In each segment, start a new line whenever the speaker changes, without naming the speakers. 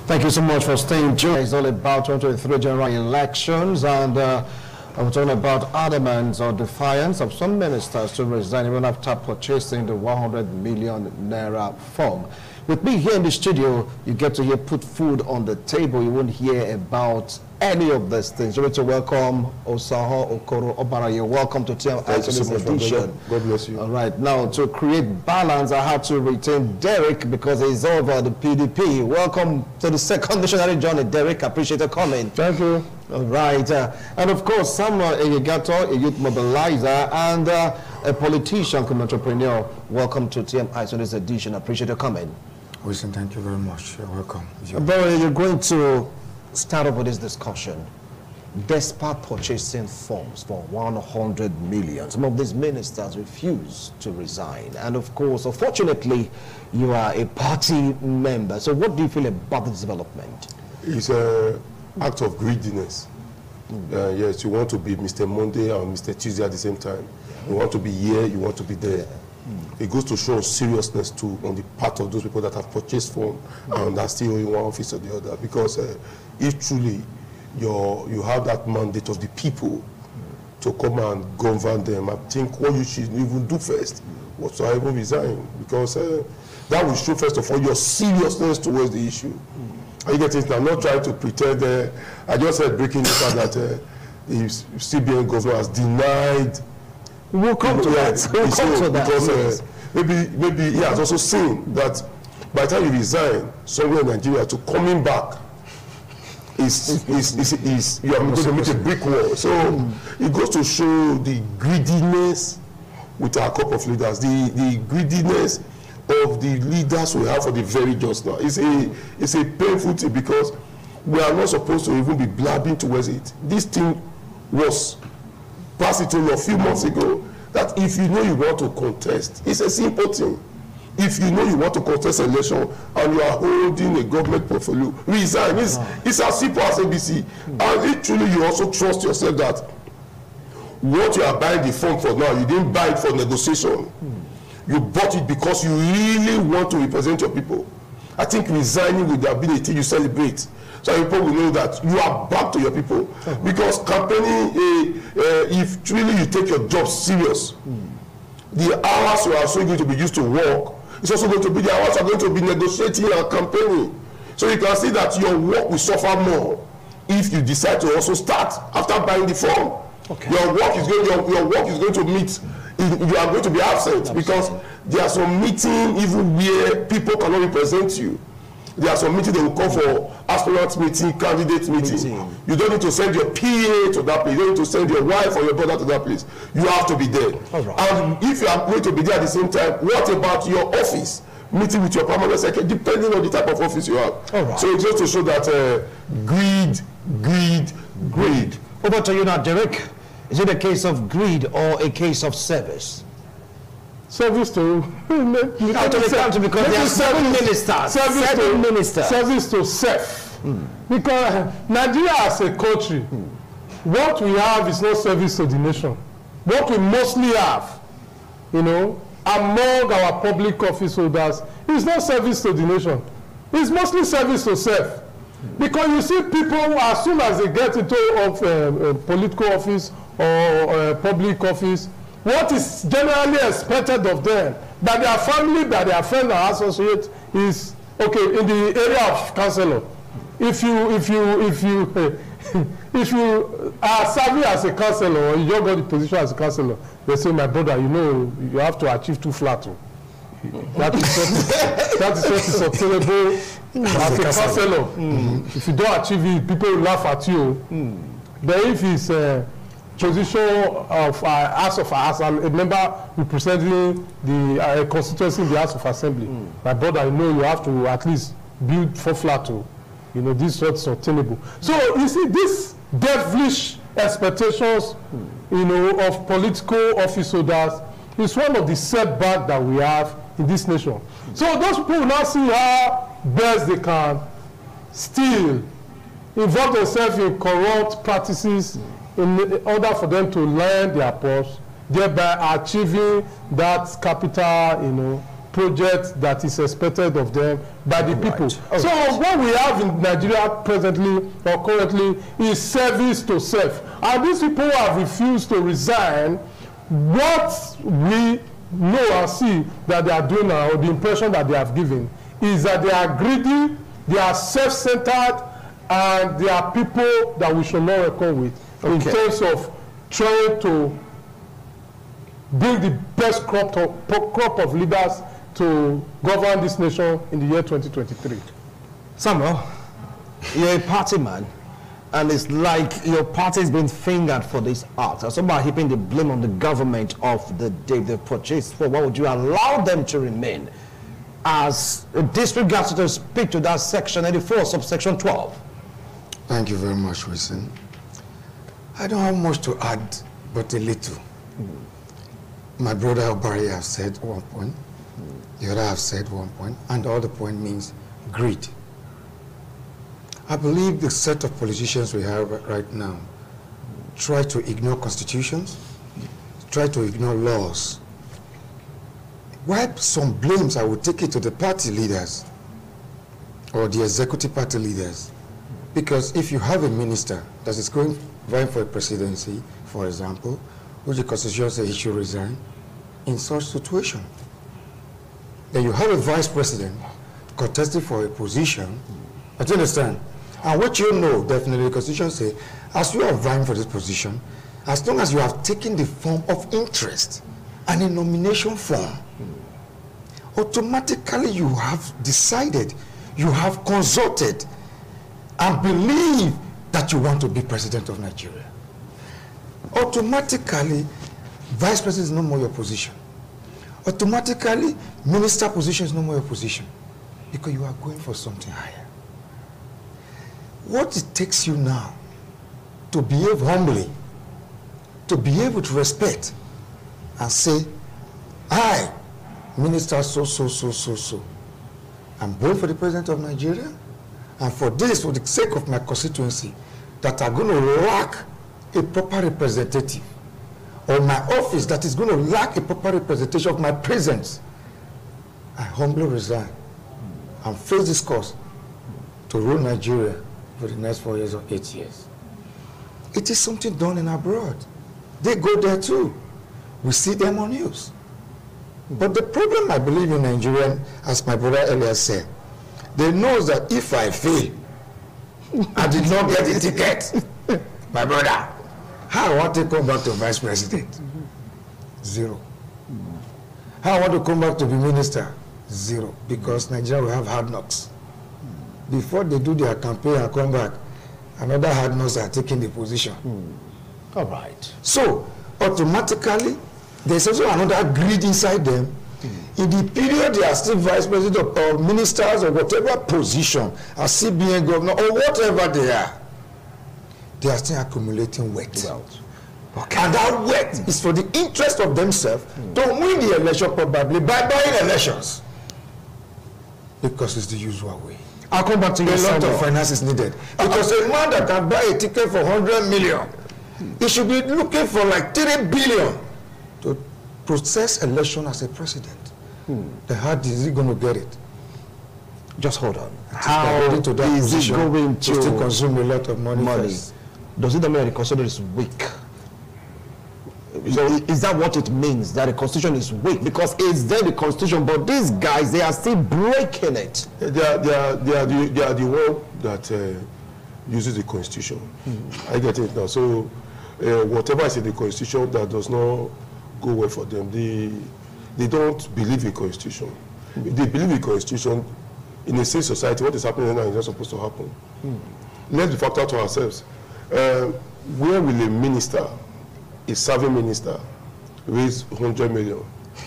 Thank you so much for staying tuned. It's all about 2023 general elections, and I'm talking about adamance or defiance of some ministers to resign even after purchasing the 100 million naira form. With me here in the studio, you get to hear put food on the table. You won't hear about any of these things. You're to welcome Osaho Okoro Obara. You're welcome to TMI so edition.
God bless you.
All right, now to create balance, I had to retain Derek because he's over the PDP. Welcome to the second missionary journey, Derek. I appreciate your comment.
Thank you.
All right, and of course, Samuel Eyegato, a youth mobilizer, and a politician, entrepreneur. Welcome to TMI so this edition. I appreciate your comment.
Wilson, thank you very much. You're welcome.
Barry, you're going to start off with this discussion. Despite purchasing forms for 100 million, some of these ministers refuse to resign. And of course, unfortunately, you are a party member. So what do you feel about this development?
It's an act of greediness. Yes, you want to be Mr. Monday and Mr. Tuesday at the same time. You want to be here, you want to be there. It goes to show seriousness too on the part of those people that have purchased form and are still in one office or the other. Because if truly you have that mandate of the people to come and govern them, I think what you should even do first was to even resign. Because that will show first of all your seriousness towards the issue. Are you getting it? I'm not trying to pretend. I just said breaking the fact that the CBN governor has denied.
We'll come to that. We'll come to that.
Because maybe he has also seen that by the time you resign somewhere in Nigeria, to coming back is you are going to meet a brick wall. So it goes to show the greediness with our couple of leaders, the greediness of the leaders we have for the very just now. It's a painful thing because we are not supposed to even be blabbing towards it. This thing was passed it a few months ago that if you know you want to contest, it's a simple thing. If you know you want to contest an election and you are holding a government portfolio, resign. It's as simple as ABC. And literally you also trust yourself that what you are buying the form for now, you didn't buy it for negotiation. You bought it because you really want to represent your people. I think resigning with the ability you celebrate, so people will know that you are back to your people. Because campaigning, if truly you take your job serious, the hours you are also going to be used to work, it's also going to be the hours you are going to be negotiating and campaigning. So you can see that your work will suffer more if you decide to also start after buying the form. Okay. Your work is going to meet. You are going to be absent because there are some meetings even where people cannot represent you. There are some meetings that will come for aspirant meeting, candidate meeting. You don't need to send your PA to that place. You don't need to send your wife or your brother to that place. You have to be there. Right. And if you are going to be there at the same time, what about your office? Meeting with your permanent secretary, depending on the type of office you have. Right. So it's just to show that greed.
Over to you now, Derek. Is it a case of greed or a case of service?
Service to
because there are 7 ministers.
Service to self. Because Nigeria as a country, what we have is not service to the nation. What we mostly have, among our public office holders, is not service to the nation. It's mostly service to self. Because you see people, as soon as they get into political office or public office, what is generally expected of them by their family, by their friends and associates is okay. In the area of councillor, if you are serving as a councillor or you don't got the position as a councillor, they say, my brother, you have to achieve 2 flat. That is what is obtainable as a councillor. If you don't achieve it, people will laugh at you. But if it's position of as a member representing the constituency in the House of Assembly, my brother, you have to at least build 4 flat. This is what's obtainable. So you see, these devilish expectations, of political office holders is one of the setbacks that we have in this nation. So those people will now see how best they can still involve themselves in corrupt practices in order for them to learn their post, thereby achieving that capital, project that is expected of them by the people.
Right.
So what we have in Nigeria presently or currently is service to self. And these people who have refused to resign, what we know and see that they are doing now, or the impression that they have given, is that they are greedy, they are self-centered, and they are people that we should not reckon with in terms of trying to bring the best crop of leaders to govern this nation in the year 2023.
Samuel, you're a party man, and it's like your party has been fingered for this act. And somebody heaping the blame on the government of the day they've purchased for. Why would you allow them to remain as a district gas to speak to that section 84, subsection 12?
Thank you very much, Resign. I don't have much to add, but a little. My brother Obari has said one point, the other have said one point, and the other point means greed. I believe the set of politicians we have right now try to ignore constitutions, try to ignore laws. Wipe some blames, I would take it to the party leaders or the executive party leaders. Because if you have a minister that is vying for a presidency, for example, which the constitution says he should resign, in such situation, then you have a vice president contesting for a position, I understand. And what you know, definitely the constitution says, as you are vying for this position, as long as you have taken the form of interest and a nomination form, automatically you have decided, you have consulted, and believe that you want to be president of Nigeria. Automatically, vice president is no more your position. Automatically, minister position is no more your position, because you are going for something higher. What it takes you now to behave humbly, to behave with respect, and say, I, minister so, I'm going for the president of Nigeria, and for this, for the sake of my constituency, that are going to lack a proper representative, or my office that is going to lack a proper representation of my presence, I humbly resign and face this course to rule Nigeria for the next 4 years or 8 years. It is something done in abroad. They go there too. We see them on news. But the problem I believe in Nigeria, as my brother earlier said, they know that if I fail, I did not get the ticket, my brother, how I want to come back to vice president? Zero. How I want to come back to be minister? Zero. Because Nigeria will have hard knocks. Before they do their campaign and come back, another hard knocks are taking the position.
All right.
So, automatically, there's also another greed inside them. In the period they are still vice president or ministers or whatever position, as CBN governor or whatever they are still accumulating wealth. Okay. And that wealth is for the interest of themselves to win the election probably by buying elections. Because it's the usual way.
I'll come back to you.
A lot of finance is needed. Because a man that can buy a ticket for 100 million, he should be looking for like 3 billion to process election as a president. Then how is he going to get it?
Just hold on.
How is he going to still consume a lot of money? First?
Does it mean that the constitution is weak? So is that what it means, that the constitution is weak? Because it's there the constitution, but these guys, they are still breaking it.
They are the one that uses the constitution. I get it now. So whatever is in the constitution that does not go well for them, they don't believe in constitution. If they believe in constitution, in a safe society, what is happening now is not supposed to happen. Let's be factor to ourselves. Where will a minister, a serving minister, raise 100 million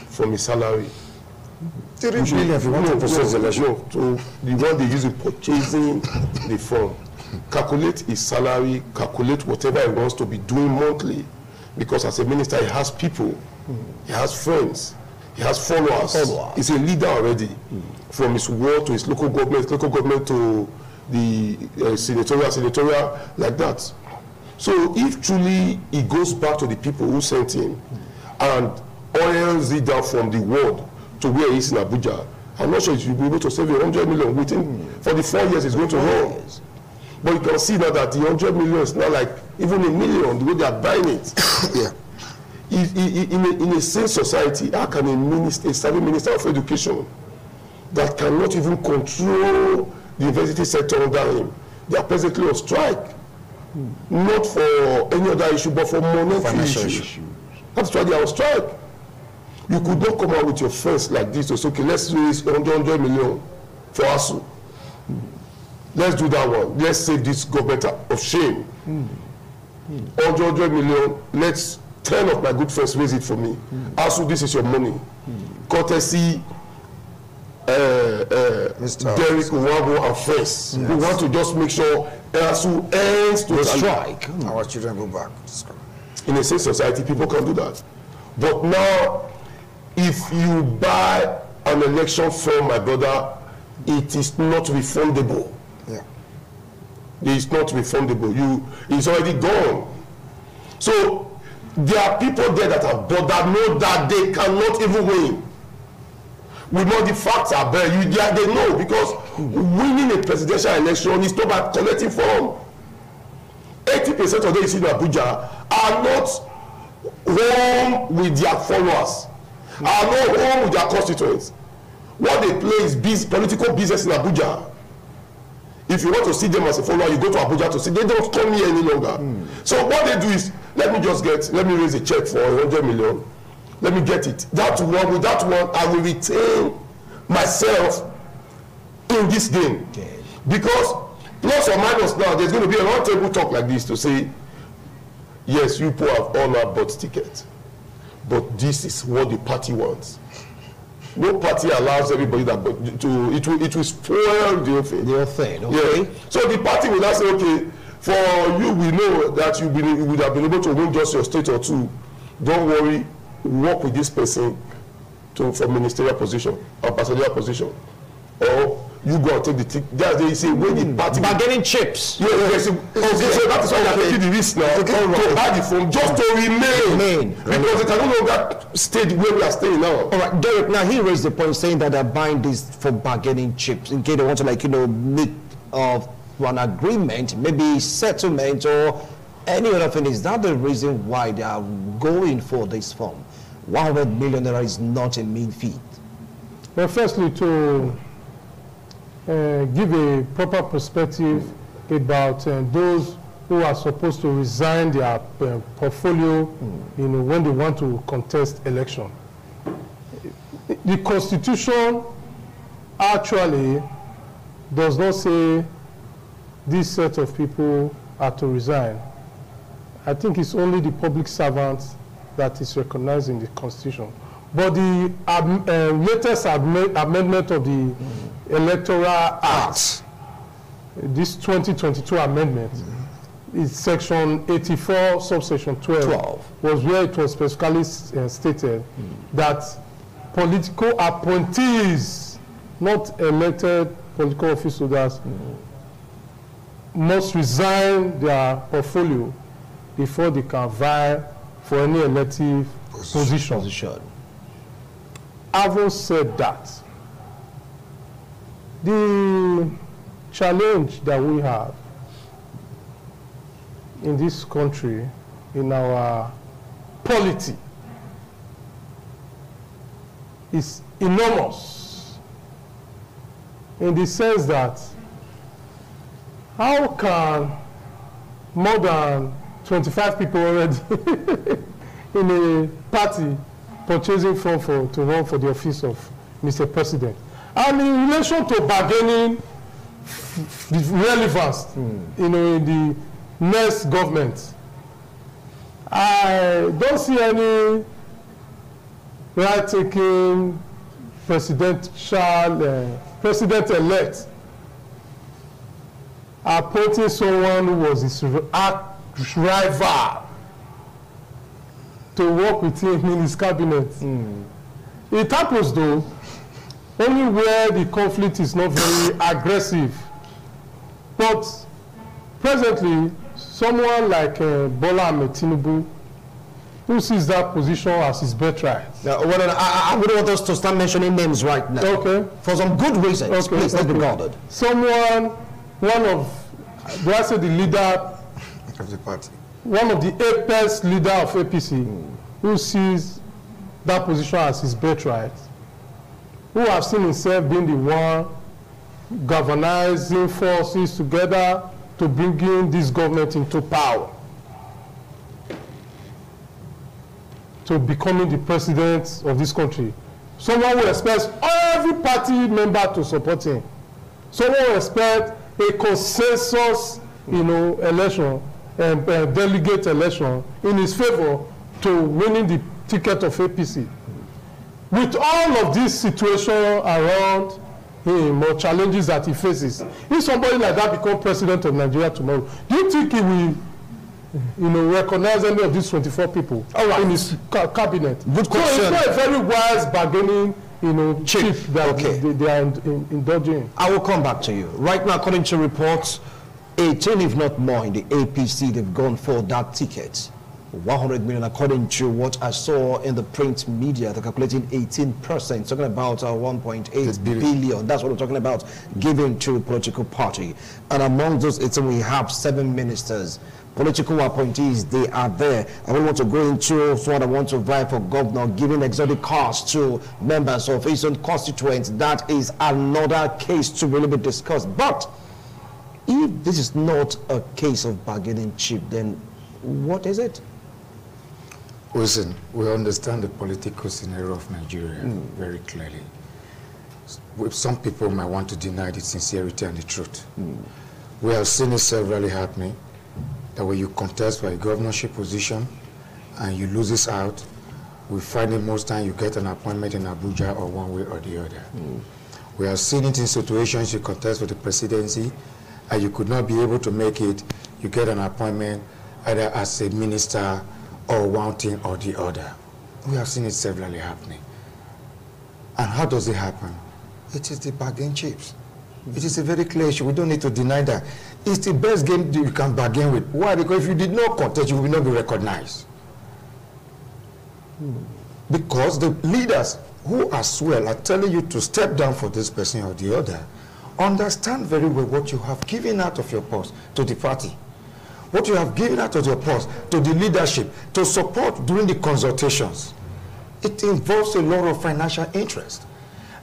from his salary?
3 billion if you want to process the election.
No, so the one they use in purchasing the form. Calculate his salary, calculate whatever he wants to be doing monthly. Because as a minister, he has people, he has friends, he has followers. He's a leader already. From his ward to his local government to the senatorial, like that. So if truly he goes back to the people who sent him and oils it down from the ward to where he is in Abuja, I'm not sure if you'll be able to save 100 million within for the 4 years it's going to run. But you can see now that the 100 million is not like even a million, the way they are buying it.
Yeah.
In a sane society, how can a serving minister of education that cannot even control the university sector under him, they are presently on strike, not for any other issue, but for monetary issues. That's why they are on strike. You could not come out with your friends like this to say, okay, let's raise 100 million for ASU. Let's do that one. Let's save this government of shame. 100 million, let's 10 of my good friends raise it for me. ASU, this is your money. Courtesy Derek Nwabo and friends. We want to just make sure ASU ends to strike.
Our children go back.
In a safe society, people can do that. But now, if you buy an election from my brother, it is not refundable.
Yeah.
It is not refundable. It's already gone. So there are people there that have bought that know that they cannot even win. We know the facts are there. They know, because winning a presidential election is not about collecting form. 80% of those in Abuja are not home with their followers, are not home with their constituents. What they play is political business in Abuja. If you want to see them as a follower, you go to Abuja to see. They don't come here any longer. So what they do is, let me raise a check for 100 million. Let me get it. With that one, I will retain myself in this game. Because plus or minus now, there's going to be a round table talk like this to say, yes, you people have all now bought tickets, but this is what the party wants. No party allows everybody that, but it will spoil the whole thing.
The whole thing, okay.
Yeah. So the party will now say, okay, for you, we know that you would have been able to win just your state or two. Don't worry, work with this person for ministerial position or pastoral position, or you go and take the ticket. They say when the party
bargaining chips.
Yes, okay. So that is why they are taking the risk now to buy the phone just to remain. Because they can no longer stay where we are staying now.
All right, Derek. Now he raised the point saying that they're buying this for bargaining chips in case they want to, make an agreement, maybe settlement or any other thing. Is that the reason why they are going for this form? 100 million naira is not a mean feat.
Well, firstly, to give a proper perspective about those who are supposed to resign their portfolio, when they want to contest election. The Constitution actually does not say this set of people are to resign. I think it's only the public servants that is recognized in the Constitution. But the latest amendment of the Electoral Act, this 2022 amendment, is section 84, subsection 12, was where it was specifically stated that political appointees, not elected political office holders, must resign their portfolio before they can vie for any elective position. Having said that, the challenge that we have in this country, in our polity, is enormous, in the sense that how can more than 25 people already in a party purchasing form to run for the office of Mr. President? And in relation to bargaining relevance, in the next government, I don't see any right-taking president-elect appointing someone who was his rival to work with him in his cabinet. It happens though only where the conflict is not very aggressive. But presently, someone like Bola Ahmed Tinubu who sees that position as his birthright.
I wouldn't want us to start mentioning names right now.
Okay.
For some good reasons.
Okay.
Please, let's be guarded.
Someone, one of, do I say the leader
of the party,
one of the apex leader of APC, who sees that position as his birthright, who has seen himself being the one galvanizing forces together to bring in this government into power, to becoming the president of this country. Someone who expects every party member to support him. Someone who expects a consensus, election, and delegate election in his favor to winning the ticket of APC. With all of this situation around him or challenges that he faces, if somebody like that becomes president of Nigeria tomorrow, do you think he will recognize any of these 24 people in his cabinet?
Good question.
So it's not a very wise bargaining chip that they are indulging.
I will come back to you. Right now, according to reports, 18, if not more, in the APC, they've gone for that ticket. 100 million, according to what I saw in the print media, they're calculating 18%, talking about 1.8 billion. That's what we're talking about, given to a political party. And among those 18, we have 7 ministers. Political appointees, they are there. I don't want to go into someone that wants to vie for governor, giving exotic cars to members of his own constituents. That is another case to really be discussed. But if this is not a case of bargaining chip, then what is it?
Listen, we understand the political scenario of Nigeria very clearly. Some people might want to deny the sincerity and the truth. We have seen it severally happening, that when you contest for a governorship position and you lose this out, we find it most time you get an appointment in Abuja or one way or the other. We have seen it in situations you contest for the presidency and you could not be able to make it, you get an appointment either as a minister or one thing or the other. We have seen it severally happening. And how does it happen? It is the bargain chips. It is a very clear issue. We don't need to deny that. It's the best game that you can bargain with. Why? Because if you did not contest, you will not be recognized. Because the leaders who as well are telling you to step down for this person or the other understand very well what you have given out of your purse to the party, what you have given out of your purse to the leadership to support during the consultations. It involves a lot of financial interest.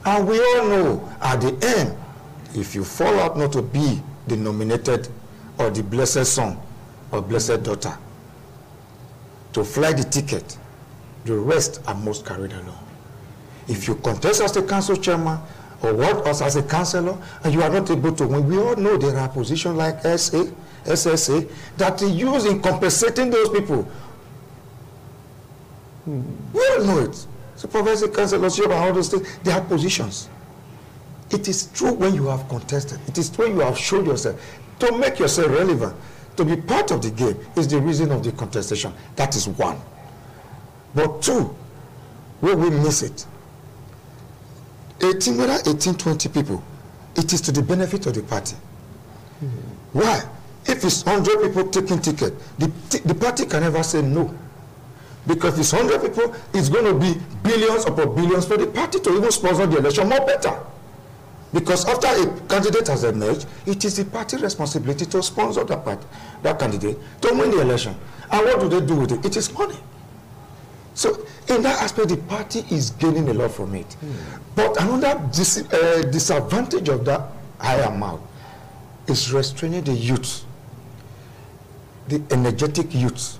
And we all know at the end, if you fall out not to be the nominated or the blessed son or blessed daughter to fly the ticket, the rest are most carried along. If you contest as the council chairman or work as a councillor and you are not able to win, we all know there are positions like SSA that they use in compensating those people. We all know it. Supervisor councillorship and all those things, they have positions. It is true when you have contested. It is when you have shown yourself. To make yourself relevant, to be part of the game is the reason of the contestation. That is one. But two, where we miss it, 18, 20 people, it is to the benefit of the party. Why? If it's 100 people taking ticket, the party can never say no. Because if it's 100 people, it's going to be billions upon billions for the party to even sponsor the election more better. Because after a candidate has emerged, it is the party responsibility to sponsor that candidate to win the election. And what do they do with it? It is money. So in that aspect, the party is gaining a lot from it. But another disadvantage of that high amount is restraining the youth, the energetic youth,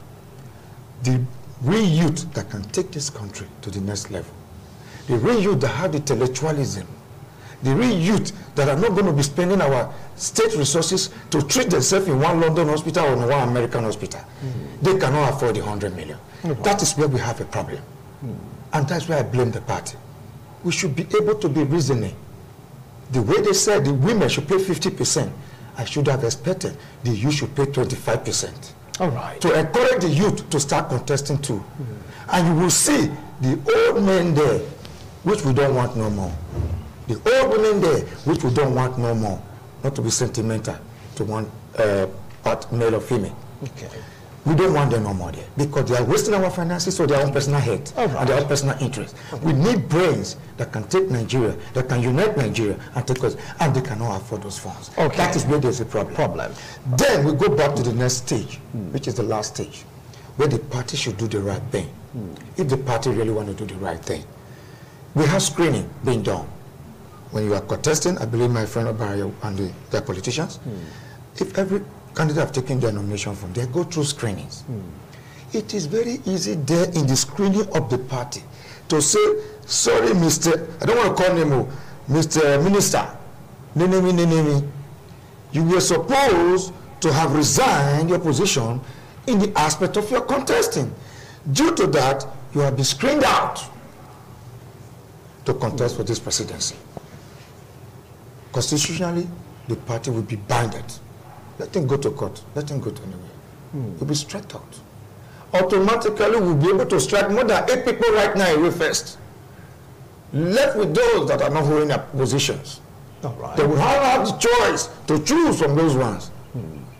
the real youth that can take this country to the next level, the real youth that have the intellectualism, the real youth that are not going to be spending our state resources to treat themselves in one London hospital or in one American hospital. They cannot afford the 100 million. That is where we have a problem. And that's why I blame the party. We should be able to be reasoning. The way they said the women should pay 50%, I should have expected the youth should pay 25%.
All right.
To encourage the youth to start contesting too. And you will see the old men there, which we don't want no more. The old women there, which we don't want no more. Not to be sentimental to one part, male or female.
Okay.
We don't want them no more there because they are wasting our finances for their own personal head and their own personal interest. We need brains that can take Nigeria, that can unite Nigeria and take us, and they cannot afford those funds.
Okay.
That is where there's a problem. Then we go back to the next stage, which is the last stage, where the party should do the right thing. If the party really want to do the right thing. We have screening being done. When you are contesting, I believe my friend Obario and their politicians, if every candidate have taken their nomination from, they go through screenings. It is very easy there in the screening of the party to say, sorry, Mr. I don't want to call him Mr. Minister, Nenemi, you were supposed to have resigned your position in the aspect of your contesting. Due to that, you have been screened out to contest for this presidency. Constitutionally, the party will be binded. Let him go to court. Let him go to anywhere. He'll be struck out. Automatically, we'll be able to strike more than 8 people right now away first. Left with those that are not holding up positions.
All right.
They will have the choice to choose from those ones.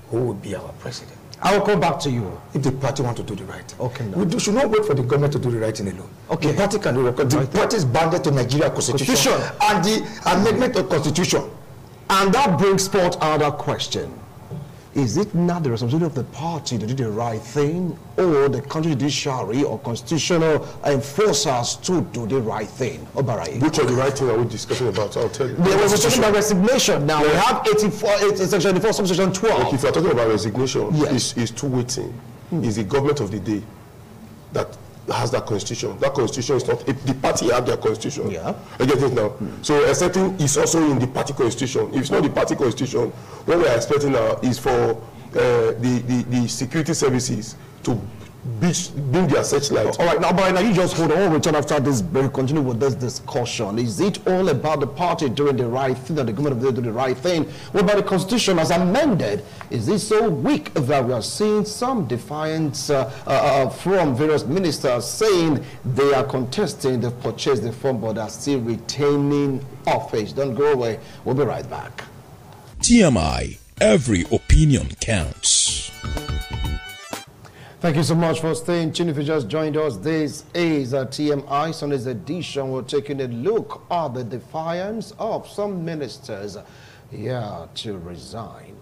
Who will be our president?
I will come back to you.
If the party want to do the right thing.
Okay, no.
We should not wait for the government to do the right thing alone.
Okay.
The party can do it. The party is bounded to Nigeria Constitution and the amendment of Constitution.
And that brings forth another question. Is it not the responsibility of the party to do the right thing, or the country judiciary or constitutional enforcers to do the right thing? Obarai.
Which of the right thing are we discussing about? I'll tell you.
There was a talking about resignation. Now we have 84, section 84, subsection 12.
Like if you're talking about resignation,
Yes.
it's two-way thing. It's the government of the day that has that constitution. That constitution is not, if the party have their constitution.
Yeah.
I get it now. So a certain is also in the party constitution. If it's not the party constitution, what we are expecting now is for the security services to bring their searchlight.
All right, now you just hold on. We'll return after this break. Continue with this discussion. Is it all about the party doing the right thing, that the government of the do the right thing? What about the constitution as amended? Is it so weak that we are seeing some defiance from various ministers saying they are contesting, they've purchased the form, but are still retaining office? Don't go away. We'll be right back.
TMI, every opinion counts.
Thank you so much for staying tuned. If you just joined us, this is a TMI Sunday's edition. We're taking a look at the defiance of some ministers to resign.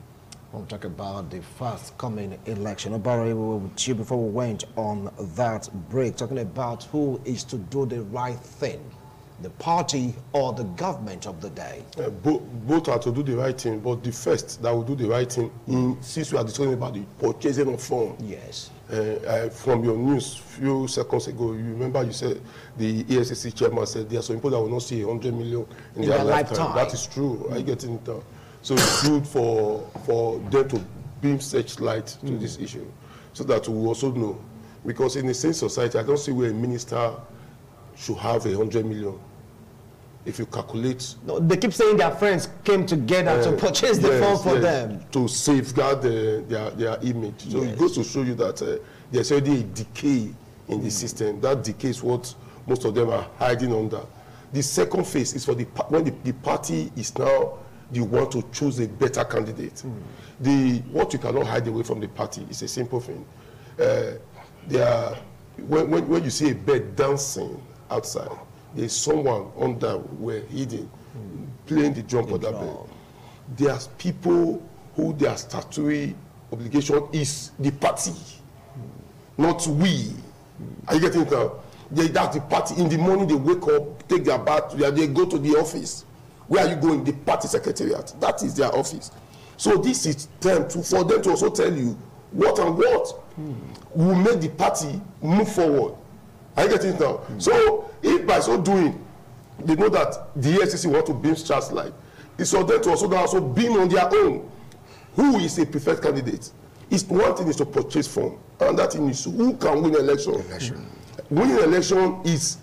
We'll talk about the fast coming election. Obarai, we were with you before we went on that break, talking about who is to do the right thing, the party or the government of the day.
Both are to do the right thing, but the first that will do the right thing, since we are discussing about the purchasing of funds.
Yes.
From your news few seconds ago, you remember you said the ESCC chairman said there are some people that will not see 100 million in their lifetime. That is true. Are you getting it down? So it's good for them to beam searchlight to this issue, so that we also know. Because in the same society, I don't see where a minister should have 100 million. If you calculate,
No, they keep saying their friends came together to purchase the phone for them.
to safeguard their image. So it goes to show you that there's already a decay in the system. That decay is what most of them are hiding under. The second phase is for when the party is now the one to choose a better candidate. What you cannot hide away from the party is a simple thing. When you see a bird dancing outside, there's someone under where hidden playing the drum for that bird. There's people who their statutory obligation is the party, not we. Are you getting it now? That's the party. In the morning they wake up, take their bath, they go to the office. Where are you going? The party secretariat. That is their office. So this is time for them to also tell you what and what will make the party move forward. Are you getting it now? So if by so doing, they know that the ESCC want to beam Charles light, it's for them to also beam on their own. Who is a preferred candidate? It's one thing is to purchase form, and that thing is who can win election. Winning election is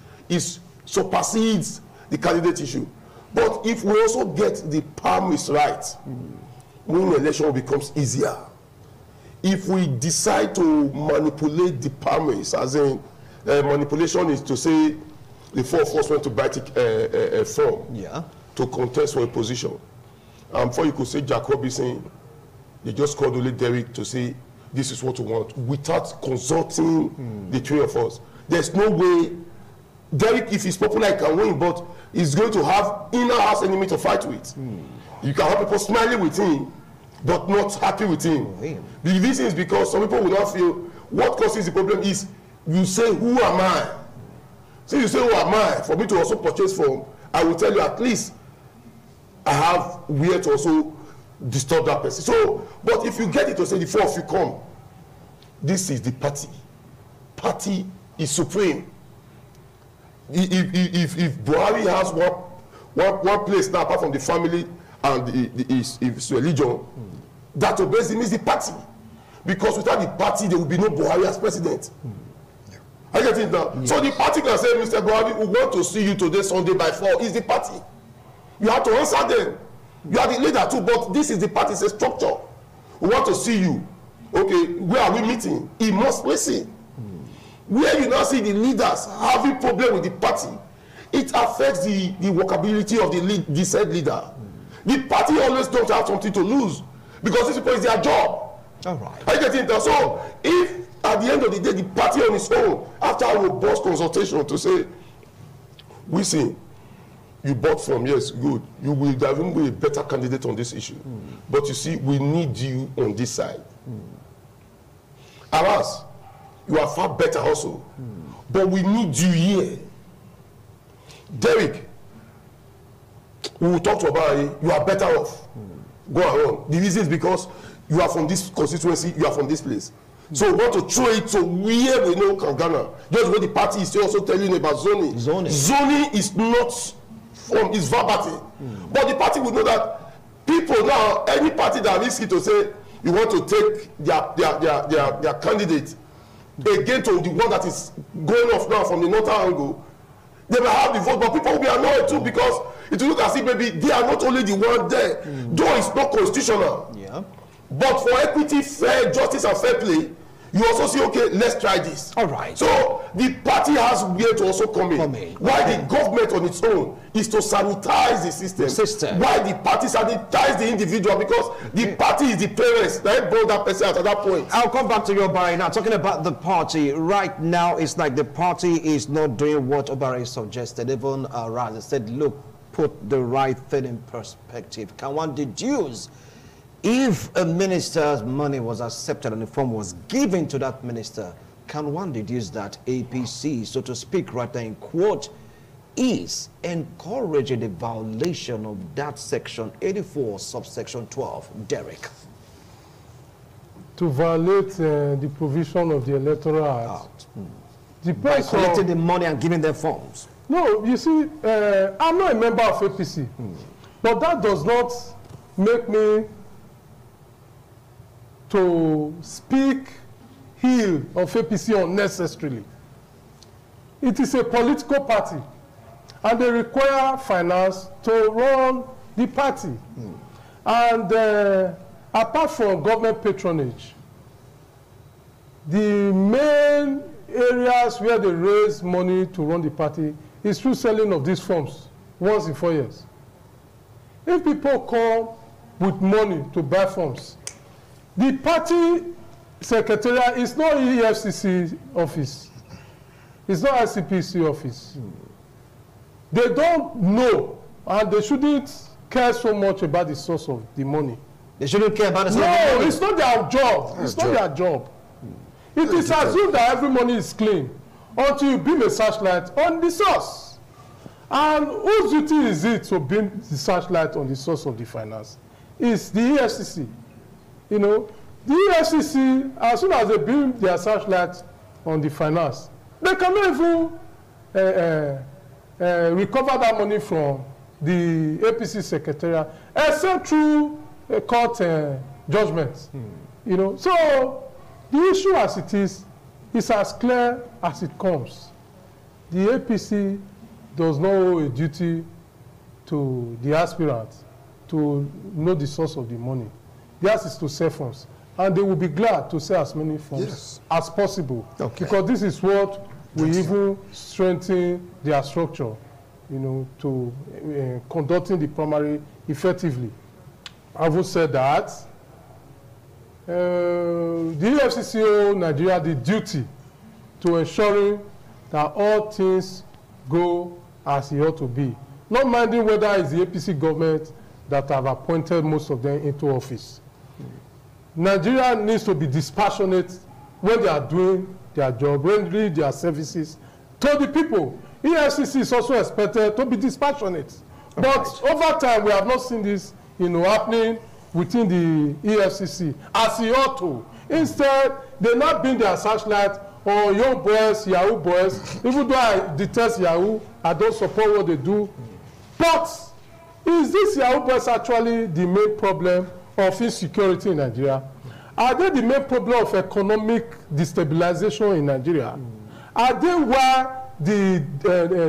supersedes the candidate issue. But if we also get the primaries right, winning election becomes easier. If we decide to manipulate the primaries, as in manipulation is to say the four of us went to buy a form to contest for a position. Before you could say Jack Robinson, they just called only Derek to say, this is what we want, without consulting the three of us. There's no way Derek, if he's popular, he can win, but he's going to have inner house enemy to fight with. You can have people smiling with him, but not happy with him. The reason is because some people will not feel what causes the problem is you say, who am I? So you say, who am I? For me to also purchase from, I will tell you at least I have where to also disturb that person. So, but if you get it to say the four of you come, this is the party. Party is supreme. If Buhari has one place now apart from the family and his religion, that obeys him is the party. Because without the party, there will be no Buhari as president. I get it now. Yes. So the party can say, Mr. Buhari, we want to see you today, Sunday by 4. Is the party. You have to answer them. You are the leader too, but this is the party, it's a structure. We want to see you. Okay, where are we meeting? He must listen. Where you now see the leaders having problem with the party, it affects the workability of the said leader. The party always don't have something to lose because this people is their job. All right. I get it now. So if at the end of the day the party on its own, after a robust consultation to say, we see, you bought from, yes, good. You will even be a better candidate on this issue. But you see, we need you on this side. Alas, you are far better also. But we need you here. Derek, we will talk to about it. You are better off. Go around. The reason is because you are from this constituency, you are from this place. So we want to throw it to where we know Kangana. Just where the party is also telling you about zoning. Zoning is not from its verbatim. But the party will know that people now, any party that risks it to say you want to take their candidate again to the one that is going off now from the northern angle, they will have the vote, but people will be annoyed too because it will look as if maybe they are not only the one there, though it's not constitutional. Yeah. But for equity, fair justice, and fair play, you also see, okay, let's try this. All right. So the party has where to also come in. Why the government on its own is to sanitize the system. Why the party sanitize the individual, because the party is the parents that brought that person at that point.
I'll come back to you, Obare. Now, talking about the party, right now it's like the party is not doing what Obare suggested. Even Raz said, look, put the right thing in perspective. Can one deduce if a minister's money was accepted and the form was given to that minister, can one deduce that APC, so to speak, right there in quote, is encouraging the violation of that section 84, subsection 12? Derek.
To violate the provision of the Electoral Act.
By collecting the money and giving them forms.
No, you see, I'm not a member of APC, but that does not make me to speak ill of APC unnecessarily. It is a political party, and they require finance to run the party. And apart from government patronage, the main areas where they raise money to run the party is through selling of these forms once in 4 years. If people come with money to buy forms, the party secretariat is not EFCC office. It's not ICPC office. They don't know, and they shouldn't care so much about the source of the money.
They shouldn't care about the source of the money?
No, it's not their job. It's not their job. It is assumed that every money is clean until you beam a searchlight on the source. And whose duty is it to beam the searchlight on the source of the finance? It's the EFCC. You know, the EFCC, as soon as they beam their searchlight on the finance, they cannot even recover that money from the APC secretariat, except through a court judgment. You know, so the issue as it is as clear as it comes. The APC does not owe a duty to the aspirant to know the source of the money. Theirs is to sell funds, and they will be glad to sell as many funds as possible, because this is what will even strengthen their structure, you know, to conducting the primary effectively. Having said that, The EFCC owes Nigeria the duty to ensuring that all things go as it ought to be, not minding whether it's the APC government that have appointed most of them into office. Nigeria needs to be dispassionate when they are doing their job, rendering their services to the people. EFCC is also expected to be dispassionate. But over time, we have not seen this, happening within the EFCC as it ought to. Instead, they not bring their searchlight on young boys, Yahoo boys. Even though I detest Yahoo, I don't support what they do. But is this Yahoo boys actually the main problem of insecurity in Nigeria? Are they the main problem of economic destabilization in Nigeria? Are they why the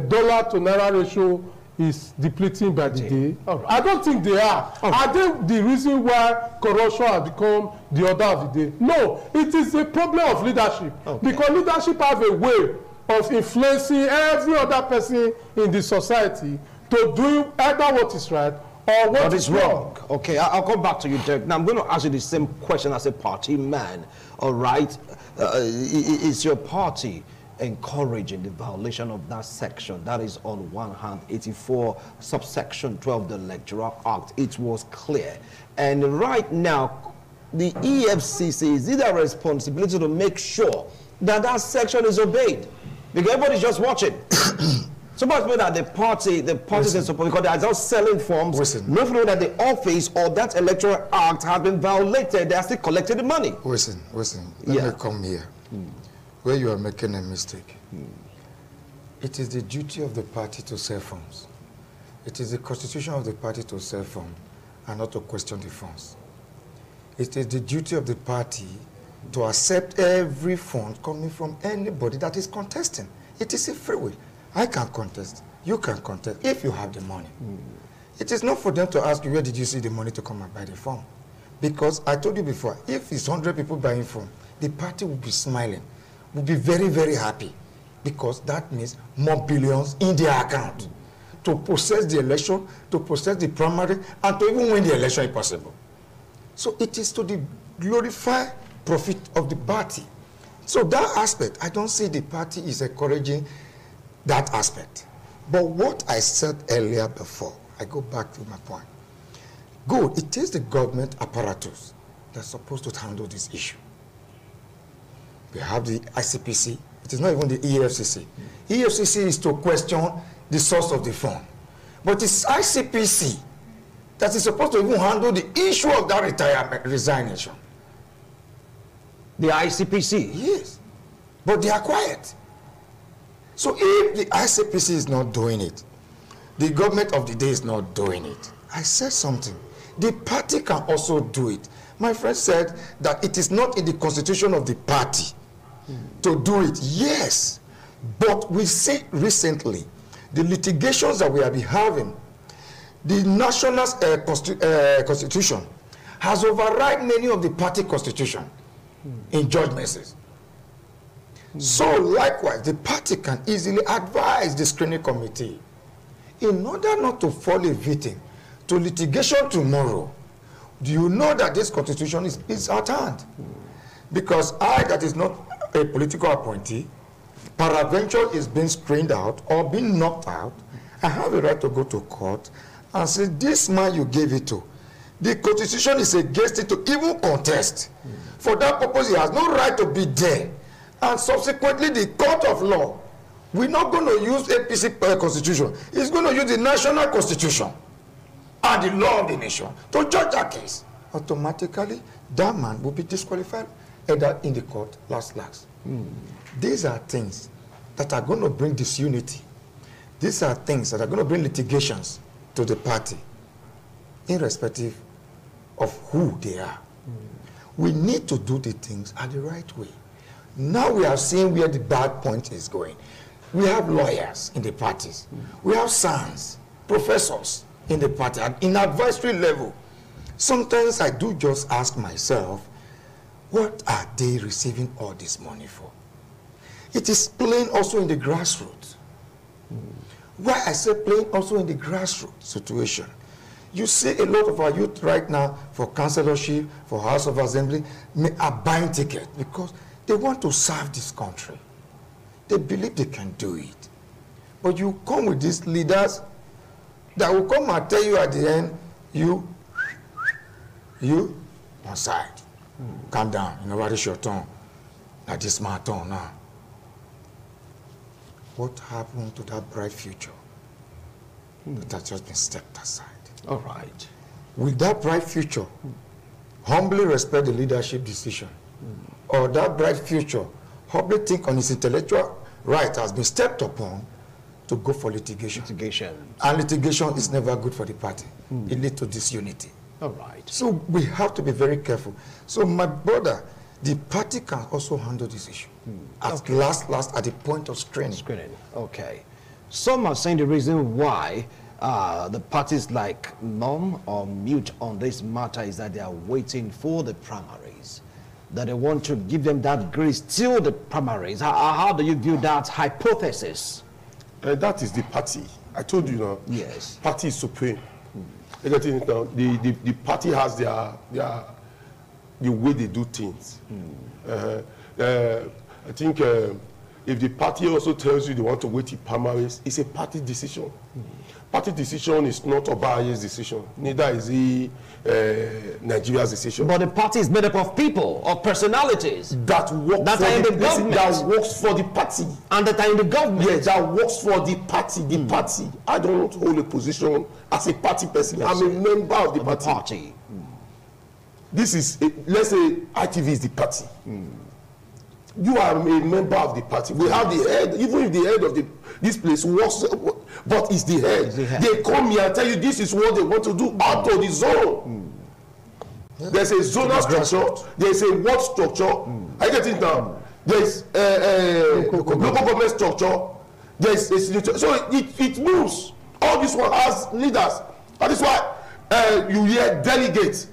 dollar to naira ratio is depleting by the day? Right. I don't think they are. Are they the reason why corruption has become the order of the day? No, it is a problem of leadership. Because leadership have a way of influencing every other person in the society to do either what is right or what is wrong.
Okay, I'll come back to you, Derek. Now, I'm going to ask you the same question as a party man. All right? Is your party encouraging the violation of that section? That is, on one hand, 84 subsection 12 the Electoral Act. It was clear. And right now, the EFCC, is it a responsibility to make sure that that section is obeyed? Because everybody's just watching. So much more that the party is supposed, because they are just selling forms. Not knowing that the office or that electoral act has been violated, they are still collecting the money.
Listen. Let me come here. Where you are making a mistake. It is the duty of the party to sell forms. It is the constitution of the party to sell forms and not to question the forms. It is the duty of the party to accept every fund coming from anybody that is contesting. It is a free will. I can contest, you can contest, if you have the money. It is not for them to ask you, where did you see the money to come and buy the form? Because I told you before, if it's 100 people buying form, the party will be smiling, will be very, very happy, because that means more billions in their account to process the election, to process the primary, and to even win the election if possible. So it is to the glorify profit of the party. So that aspect, I don't see the party is encouraging that aspect. But what I said earlier before, I go back to my point. Good, it is the government apparatus that's supposed to handle this issue. We have the ICPC. It is not even the EFCC. EFCC is to question the source of the fund. But it's ICPC that is supposed to even handle the issue of that resignation.
The ICPC?
Yes. But they are quiet. So if the ICPC is not doing it, the government of the day is not doing it, I said something. The party can also do it. My friend said that it is not in the constitution of the party to do it. Yes, but we see recently the litigations that we have been having, the national constitution has overridden many of the party constitution in judgments. So likewise, the party can easily advise the screening committee in order not to fall a victim to litigation tomorrow. Do you know that this constitution is at hand? Because I, that is not a political appointee, peradventure is being screened out or being knocked out, I have a right to go to court and say, this man you gave it to, the constitution is against it to even contest. For that purpose, he has no right to be there. And subsequently, the court of law, we're not going to use APC constitution. It's going to use the national constitution and the law of the nation to judge that case. Automatically, that man will be disqualified either in the court, last. These are things that are going to bring disunity. These are things that are going to bring litigations to the party, irrespective of who they are. We need to do the things at the right way. Now we are seeing where the bad point is going. We have lawyers in the parties. We have sons, professors in the party, in advisory level. Sometimes I do just ask myself, what are they receiving all this money for? It is playing also in the grassroots. Why I say playing also in the grassroots situation You see a lot of our youth right now for councillorship, for House of Assembly, are buying tickets because they want to serve this country. They believe they can do it. But you come with these leaders that will come and tell you at the end, you, one side. Calm down, you know what is your turn. Now this is my turn now. What happened to that bright future that has just been stepped aside?
All right.
Will that bright future humbly respect the leadership decision? Or that bright future humbly think on its intellectual right has been stepped upon to go for litigation? And litigation is never good for the party. It leads to disunity.
All right.
So we have to be very careful. So my brother, the party can also handle this issue. At last, at the point of screening.
Okay. Some are saying the reason why the parties like numb or mute on this matter is that they are waiting for the primaries, that they want to give them that grace till the primaries. How do you view that hypothesis?
That is the party. I told you now.
Yes.
Party is supreme. The party has the way they do things. I think if the party also tells you they want to wait till primaries, it's a party decision. Party decision is not Obaye's decision. Neither is he Nigeria's decision.
But the party is made up of people, of personalities
that work
that are in the government.
That works for the party.
And that are in the government.
Yes, that works for the party. The party. I don't hold a position as a party person.
Yes,
I'm a member of the party. This is, let's say, ITV is the party. You are a member of the party. We have the head, even if the head of this place works, but it's the head. They come here and tell you this is what they want to do out of the zone. There's a zonal structure, there's a ward structure. I get it now. There's local government structure, there's a so it moves. All this one has leaders. That is why you hear delegates.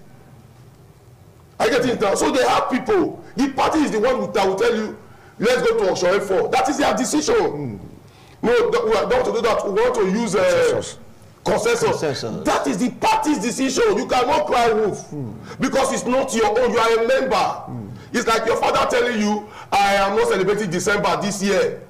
I get it now. So they have people. The party is the one that will tell you, let's go to Oshore 4. That is their decision. No, we don't want to do that. We want to use consensus. That is the party's decision. You cannot cry wolf because it's not your own. You are a member. It's like your father telling you, I am not celebrating December this year.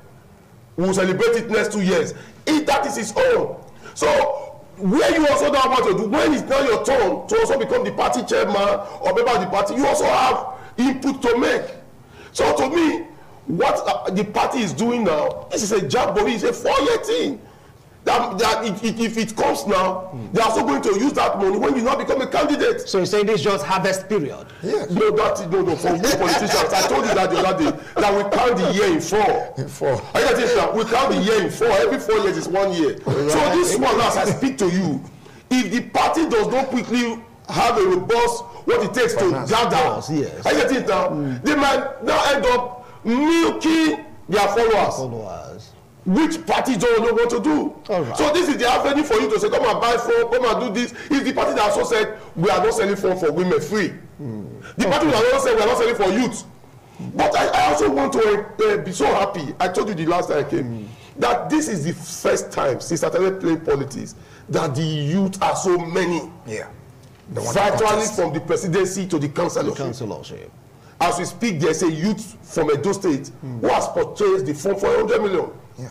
We will celebrate it next 2 years. That is his own. So where you also know what to do, when it's now your turn to also become the party chairman or member of the party, you also have input to make. So to me, what the party is doing now, this is a jamboree, it's a 4-year thing. If it comes now, they're also going to use that money when you now become a candidate.
So you're saying this is just harvest period?
Yes.
No, for we politicians, I told you that the other day, that we count the year in 4. I got it now, we count the year in 4. Every 4 years is 1 year. So this one, as I speak to you, if the party does not quickly have a robust, what it takes to gather, I get it now, they might now end up milking their followers. Which party don't know what to do. Right. So this is the avenue for you to say, come and buy phone, come and do this. It's the party that also said, we are not selling phone for women free. The party that also said, we are not selling for youth. But I also want to be so happy. I told you the last time I came, that this is the first time since I started playing politics that the youth are so many.
Yeah.
Virtually from the presidency to the councillorship. As we speak, there's a youth from Edo State who has purchased the phone for 100 million.
Yeah.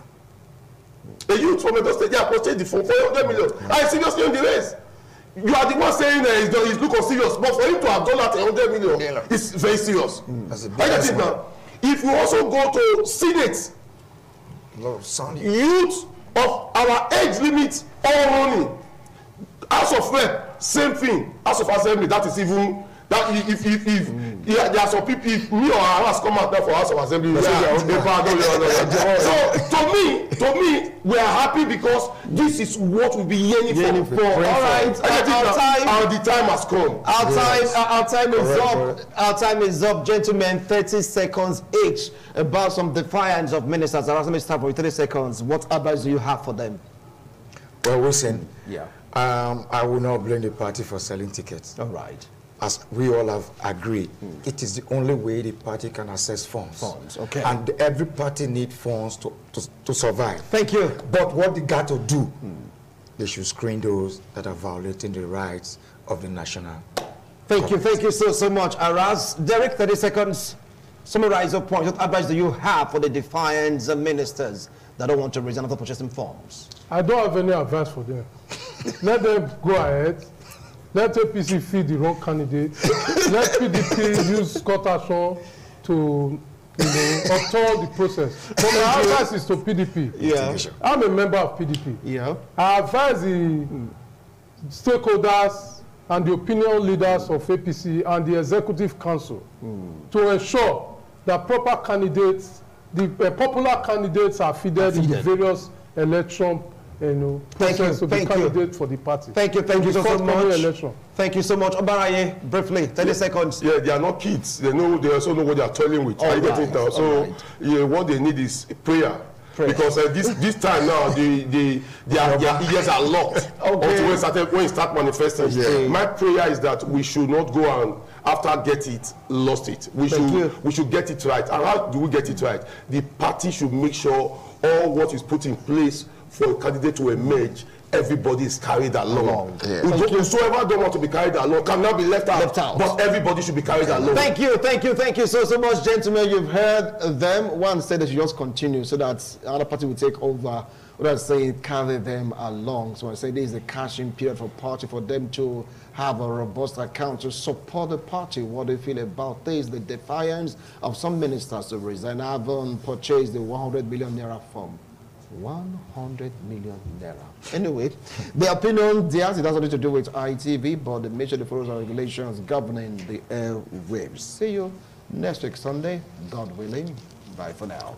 A youth from Edo State, they have purchased the phone for 100 million. I seriously in the race. You are the one saying it's looking serious, but for him to have done that 100 million, it's very serious. I get it now. If you also go to Senate, youth of our age limit all running. House of Rep, same thing. House of Assembly, that is even that if there are some people, if me or Aras come out there for House of Assembly, so to me, we are happy because this is what we'll be yearning for. All right, the time has come.
Our time is up. Our time is up, gentlemen. 30 seconds each about some defiance of ministers. Let me start for 30 seconds. What advice do you have for them?
Well, listen.
Yeah.
I will not blame the party for selling tickets.
All right.
As we all have agreed, it is the only way the party can access funds.
Okay.
And every party needs funds to survive.
Thank you.
But what they got to do they should screen those that are violating the rights of the national.
Thank you so much, Aras. Derek, 30 seconds. Summarize your point. What advice do you have for the Defiance ministers that don't want to resign after purchasing forms?
I don't have any advice for them. Let them go ahead. Let APC feed the wrong candidate. Let PDP use court action to uphold the process. But my advice is to PDP.
Yeah.
I'm a member of PDP.
Yeah.
I advise the stakeholders and the opinion leaders of APC and the executive council to ensure that proper candidates, the popular candidates are fed in the various election process to be candidate for the party.
Thank you so much.
Election.
Thank you so much. Obaraye, briefly, 30 seconds.
Yeah, they are not kids. They also know what they are toiling with. I get it now. So what they need is prayer. Because this time now, their ears are locked. Okay. When you start manifesting. Yeah. My prayer is that we should not go and after get it, lost it. We should get it right. And how do we get it right? The party should make sure all what is put in place for a candidate to emerge, everybody is carried along. Yeah. Whosoever don't want to be carried along cannot be left out. But everybody should be carried along.
Thank you so much, gentlemen. You've heard them. One said they should just continue so that other party will take over. What I say, carry them along. So I say this is a cashing period for party, for them to have a robust account to support the party. What do you feel about this? The defiance of some ministers to resign. I haven't purchased the 100 million naira form. 100 million naira. Anyway, the opinion there, it has nothing to do with ITV, but the major rules and regulations governing the airwaves. See you next week Sunday, God willing. Bye for now.